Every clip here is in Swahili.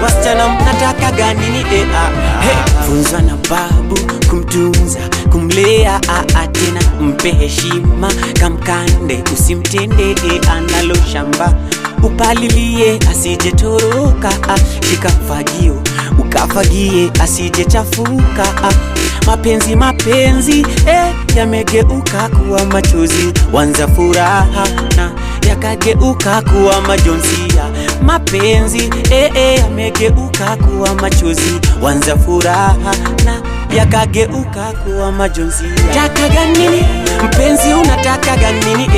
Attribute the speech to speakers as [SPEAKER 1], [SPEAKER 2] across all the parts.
[SPEAKER 1] wasichana mnataka gani ni hey, funzwa na babu kumtunza kumlea tena mpe heshima kamkande usimtende analo shamba upalilie asije toroka shika fagio ukafagie asije chafuka mapenzi yamegeuka kuwa machozi wanza furaha na yakageuka kuwa majonzia mapenzi yamegeuka kuwa machozi wanza furaha na yakageuka kuwa majonzia taka ganini mpenzi unataka ganini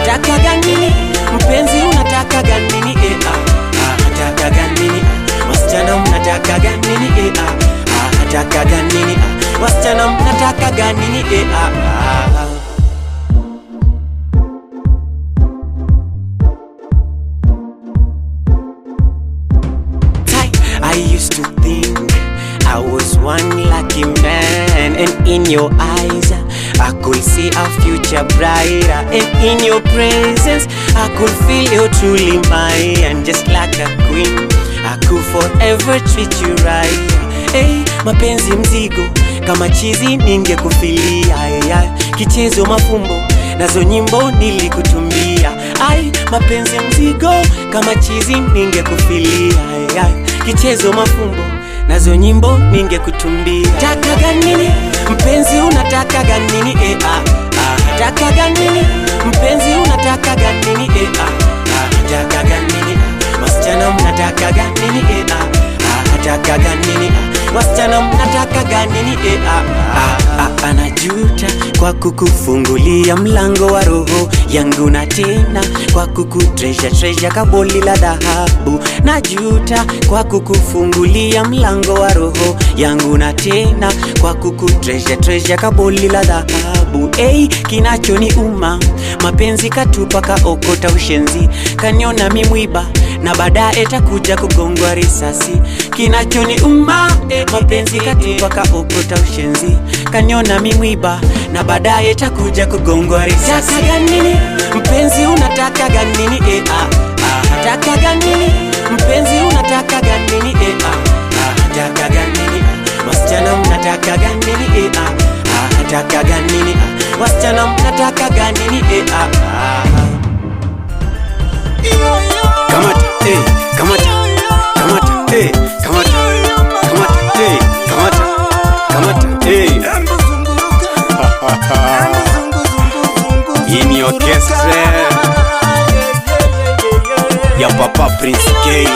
[SPEAKER 1] taka ganini mpenzi unataka ganini taka ganini wasichana mnataka ganini taka ganini wasichana mnataka ganini I used to think I was one lucky man, and in your eyes I could see our future brighter, and in your presence I could feel you're truly mine, and just like a queen I could forever treat you right. Hey, mapenzi mzigo kama chizi ningekufilia, kichezo mafumbo nazo nyimbo nilikutumbia. Ai, mapenzi mzigo kama chizi ningekufilia, kichezo mafumbo nazo nyimbo ningekutumbia. Taka ganini mpenzi unataka ganini taka ganini mpenzi unataka ganini taka ganini wasichana mnataka ganini taka ganini wasichana mnataka ganini anajuta kwa kukufungulia mlango wa roho yangu, na tena kwa kukutreasure kaboli la dhahabu. Najuta kwa kukufungulia mlango wa roho yangu, na tena kwa kukutreasure kaboli la dhahabu. Kinachoni mapenzi katupa kaokota ushenzi, kaniona mimwiba na baadaye takuja kugongwa risasi. Kinachoni mapenzi katupa kaokota ushenzi, kaniona mimwiba na baadaye takuja kugongwa risasi. Taka ganini mpenzi unataka ganini taka ganini mpenzi unataka ganini taka ganini wasichana mnataka ganini taka ganini wasichana mnataka ganini kamata kamata kamata kamata kamata kamata hii ni orchestra ya Papa Prince K.